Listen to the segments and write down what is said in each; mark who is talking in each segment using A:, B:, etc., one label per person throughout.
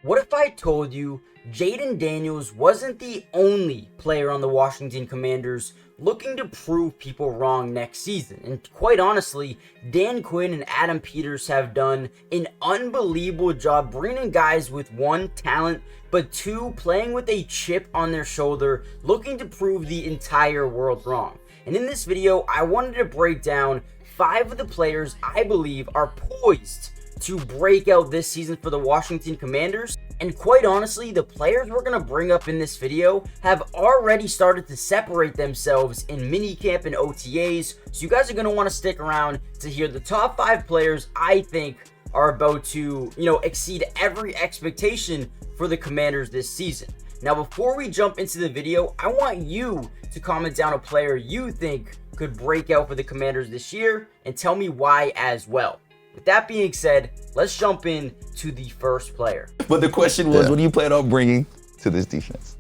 A: What if I told you Jaden Daniels wasn't the only player on the Washington Commanders looking to prove people wrong next season? And quite honestly, Dan Quinn and Adam Peters have done an unbelievable job bringing guys with one, talent, but two, playing with a chip on their shoulder, looking to prove the entire world wrong. And in this video, I wanted to break down 5 of the players I believe are poised to break out this season for the Washington Commanders. And quite honestly, the players we're going to bring up in this video have already started to separate themselves in minicamp and OTAs. So you guys are going to want to stick around to hear the top 5 players I think are about to, exceed every expectation for the Commanders this season. Now, before we jump into the video, I want you to comment down a player you think could break out for the Commanders this year and tell me why as well. With that being said, let's jump in to the first player.
B: But the question was, what do you plan on bringing to this defense?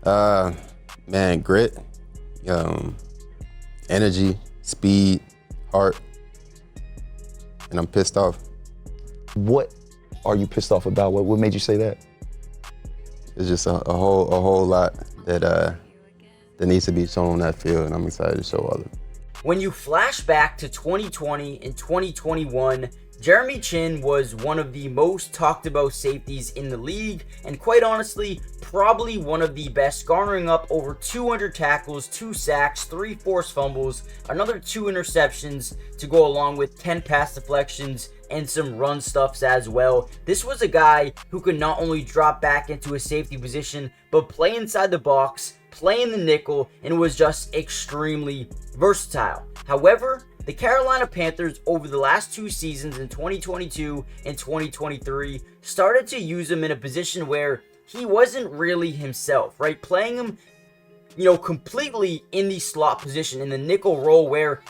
C: Man, grit, energy, speed, heart, and I'm pissed off.
B: What are you pissed off about? What made you say that?
C: It's just a whole lot that needs to be shown on that field, and I'm excited to show others.
A: When you flash back to 2020 and 2021, Jeremy Chinn was one of the most talked about safeties in the league, and quite honestly, probably one of the best, garnering up over 200 tackles, 2 sacks, 3 forced fumbles, another 2 interceptions to go along with 10 pass deflections and some run stuffs as well. This was a guy who could not only drop back into a safety position, but play inside the box, play in the nickel, and was just extremely versatile. However, the Carolina Panthers over the last 2 seasons in 2022 and 2023 started to use him in a position where he wasn't really himself, right? Playing him, completely in the slot position, in the nickel role where,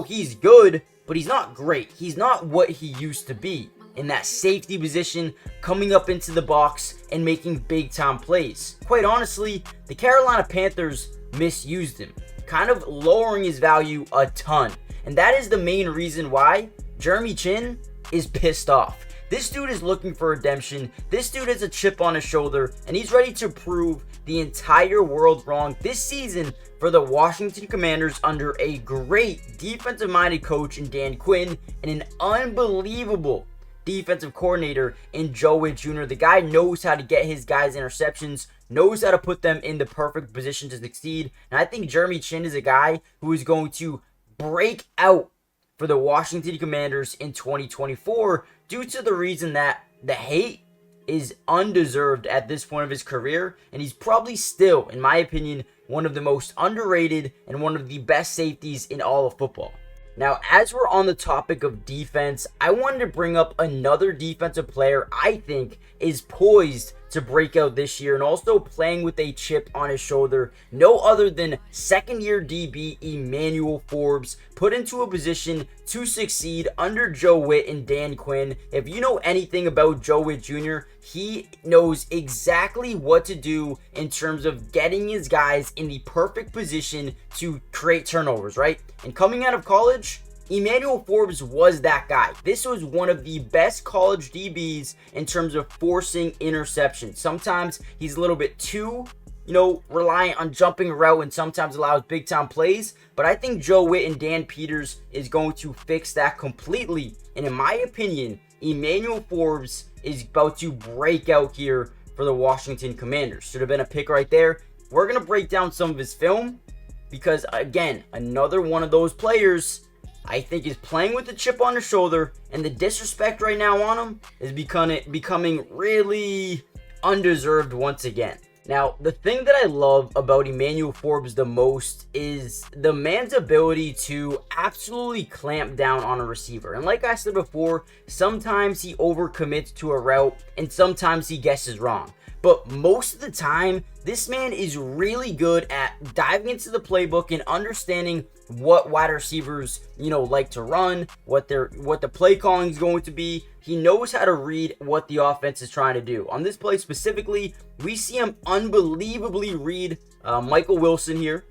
A: he's good, but he's not great. He's not what he used to be in that safety position, coming up into the box and making big time plays. Quite honestly, the Carolina Panthers misused him, kind of lowering his value a ton. And that is the main reason why Jeremy Chinn is pissed off. This dude is looking for redemption. This dude has a chip on his shoulder, and he's ready to prove the entire world wrong this season for the Washington Commanders under a great defensive-minded coach in Dan Quinn and an unbelievable defensive coordinator in Joe Witt Jr. The guy knows how to get his guys interceptions, knows how to put them in the perfect position to succeed. And I think Jeremy Chinn is a guy who is going to break out for the Washington Commanders in 2024 due to the reason that the hate is undeserved at this point of his career, and he's probably still, in my opinion, one of the most underrated and one of the best safeties in all of football. Now, as we're on the topic of defense, I wanted to bring up another defensive player I think is poised to break out this year and also playing with a chip on his shoulder. No other than second-year DB Emmanuel Forbes, put into a position to succeed under Joe Witt and Dan Quinn. If you know anything about Joe Witt Jr., he knows exactly what to do in terms of getting his guys in the perfect position to create turnovers, right? And coming out of college, Emmanuel Forbes was that guy. This was one of the best college DBs in terms of forcing interceptions. Sometimes he's a little bit too, reliant on jumping route and sometimes allows big time plays. But I think Joe Witt and Dan Peters is going to fix that completely. And in my opinion, Emmanuel Forbes is about to break out here for the Washington Commanders. Should have been a pick right there. We're going to break down some of his film because, again, another one of those players I think is playing with the chip on his shoulder, and the disrespect right now on him is becoming really undeserved once again. Now, the thing that I love about Emmanuel Forbes the most is the man's ability to absolutely clamp down on a receiver. And like I said before, sometimes he overcommits to a route and sometimes he guesses wrong. But most of the time, this man is really good at diving into the playbook and understanding what wide receivers, like to run, what the play calling is going to be. He knows how to read what the offense is trying to do. On this play specifically, we see him unbelievably read Michael Wilson here,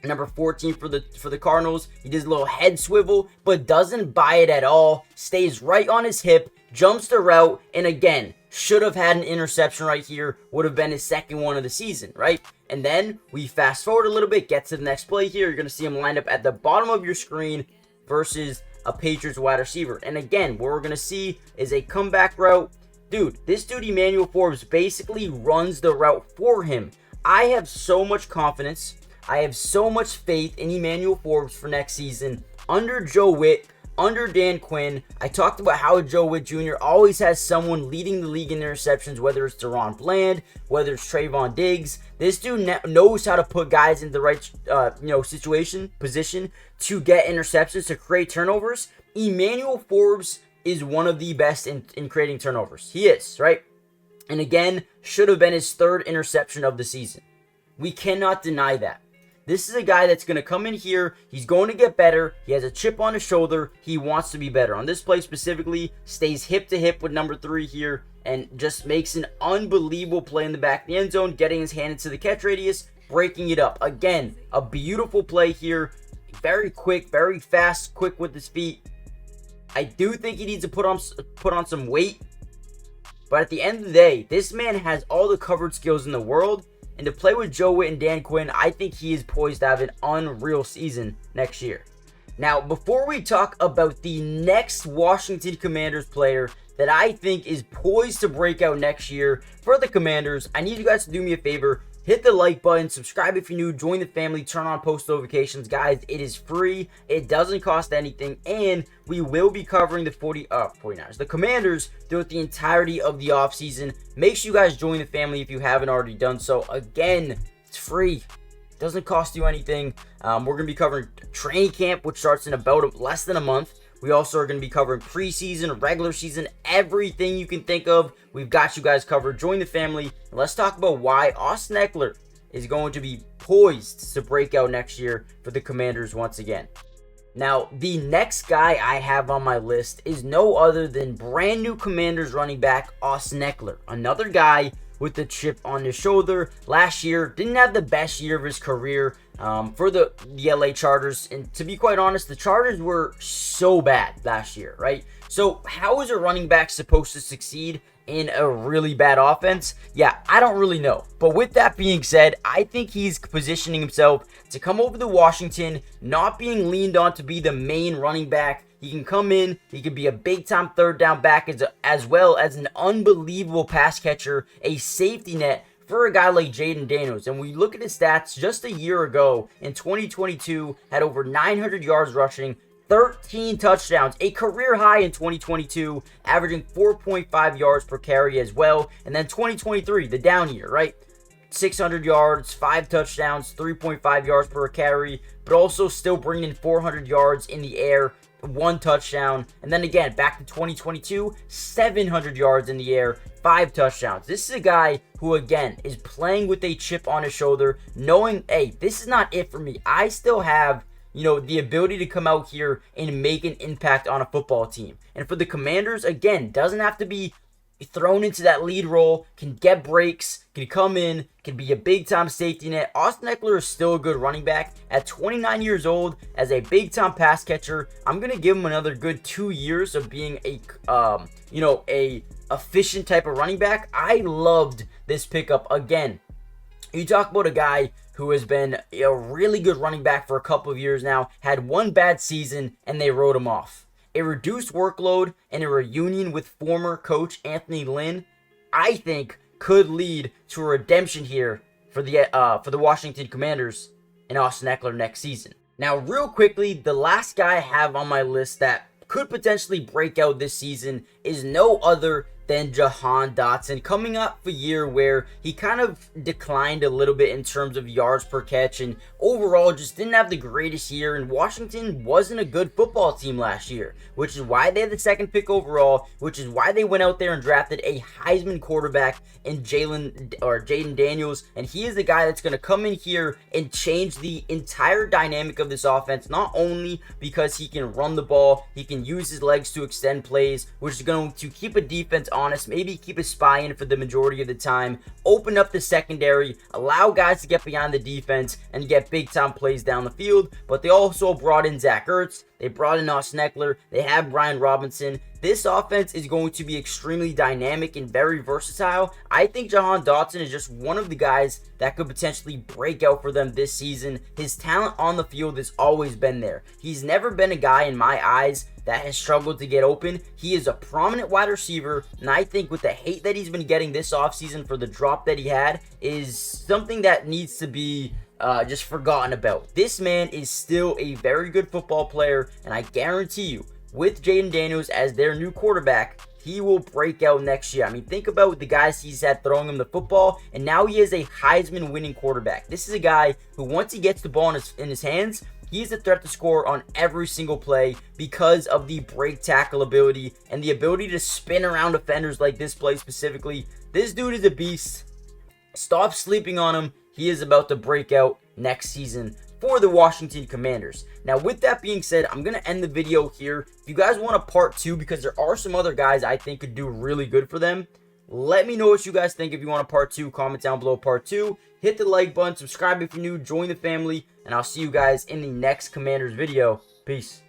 A: number 14 for the Cardinals. He does a little head swivel, but doesn't buy it at all. Stays right on his hip, jumps the route, and again, should have had an interception right here, would have been his second one of the season, right? And then we fast forward a little bit, get to the next play here. You're going to see him lined up at the bottom of your screen versus a Patriots wide receiver. And again, what we're going to see is a comeback route. Dude, this dude Emmanuel Forbes basically runs the route for him. I have so much confidence. I have so much faith in Emmanuel Forbes for next season under Joe Witt, under Dan Quinn. I talked about how Joe Witt Jr. always has someone leading the league in interceptions, whether it's Deron Bland, whether it's Trayvon Diggs. This dude knows how to put guys in the right position to get interceptions, to create turnovers. Emmanuel Forbes is one of the best in creating turnovers. He is, right? And again, should have been his third interception of the season. We cannot deny that. This is a guy that's going to come in here. He's going to get better. He has a chip on his shoulder. He wants to be better. On this play specifically, stays hip to hip with number 3 here and just makes an unbelievable play in the back of the end zone, getting his hand into the catch radius, breaking it up. Again, a beautiful play here. Very quick, very fast, quick with his feet. I do think he needs to put on some weight. But at the end of the day, this man has all the coverage skills in the world. And to play with Joe Witt and Dan Quinn, I think he is poised to have an unreal season next year. Now, before we talk about the next Washington Commanders player that I think is poised to break out next year for the Commanders, I need you guys to do me a favor. Hit the like button, subscribe if you're new, join the family, turn on post notifications. Guys, it is free. It doesn't cost anything. And we will be covering the 49ers, the Commanders, throughout the entirety of the offseason. Make sure you guys join the family if you haven't already done so. Again, it's free. Doesn't cost you anything. We're going to be covering training camp, which starts in about less than a month. We also are going to be covering preseason, regular season, everything you can think of. We've got you guys covered. Join the family. And let's talk about why Austin Ekeler is going to be poised to break out next year for the Commanders once again. Now, the next guy I have on my list is no other than brand new Commanders running back Austin Ekeler. Another guy with the chip on his shoulder. Last year, didn't have the best year of his career for the LA Chargers. And to be quite honest, the Chargers were so bad last year, right? So how is a running back supposed to succeed in a really bad offense? Yeah, I don't really know. But with that being said, I think he's positioning himself to come over to Washington, not being leaned on to be the main running back. He can come in, he can be a big-time third down back as well as an unbelievable pass catcher, a safety net for a guy like Jaden Daniels. And when you look at his stats, just a year ago in 2022, had over 900 yards rushing, 13 touchdowns, a career high in 2022, averaging 4.5 yards per carry as well. And then 2023, the down year, right? 600 yards, 5 touchdowns, 3.5 yards per carry, but also still bringing in 400 yards in the air, 1 touchdown. And then again, back to 2022, 700 yards in the air, 5 touchdowns. This is a guy who, again, is playing with a chip on his shoulder, knowing, hey, this is not it for me. I still have, the ability to come out here and make an impact on a football team. And for the Commanders, again, doesn't have to be thrown into that lead role, can get breaks, can come in, can be a big-time safety net. Austin Ekeler is still a good running back. At 29 years old, as a big-time pass catcher, I'm going to give him another good 2 years of being a efficient type of running back. I loved this pickup. Again, you talk about a guy who has been a really good running back for a couple of years now, had one bad season, and they wrote him off. A reduced workload and a reunion with former coach Anthony Lynn, I think, could lead to a redemption here for the Washington Commanders and Austin Ekeler next season. Now, real quickly, the last guy I have on my list that could potentially break out this season is no other than Jahan Dotson, coming up a year where he kind of declined a little bit in terms of yards per catch and overall just didn't have the greatest year, and Washington wasn't a good football team last year, which is why they had the second pick overall, which is why they went out there and drafted a Heisman quarterback in Jaden Daniels, and he is the guy that's going to come in here and change the entire dynamic of this offense, not only because he can run the ball, he can use his legs to extend plays, which is going to keep a defense honest, maybe keep a spy in for the majority of the time, open up the secondary, allow guys to get behind the defense and get big time plays down the field. But they also brought in Zach Ertz, they brought in Austin Ekeler, they have Brian Robinson. This offense is going to be extremely dynamic and very versatile. I think Jahan Dawson is just one of the guys that could potentially break out for them this season. His talent on the field has always been there. He's never been a guy in my eyes that has struggled to get open. He is a prominent wide receiver, and I think with the hate that he's been getting this offseason for the drop that he had is something that needs to be just forgotten about. This man is still a very good football player, and I guarantee you, with Jaden Daniels as their new quarterback, he will break out next year. I mean, think about the guys he's had throwing him the football, and now he is a Heisman winning quarterback. This is a guy who, once he gets the ball in his hands, he's a threat to score on every single play because of the break tackle ability and the ability to spin around defenders like this play specifically. This dude is a beast. Stop sleeping on him. He is about to break out next season for the Washington Commanders. Now, with that being said, I'm going to end the video here. If you guys want a part 2, because there are some other guys I think could do really good for them, let me know what you guys think. If you want a part 2, comment down below part 2. Hit the like button, subscribe if you're new, join the family, and I'll see you guys in the next Commanders video. Peace.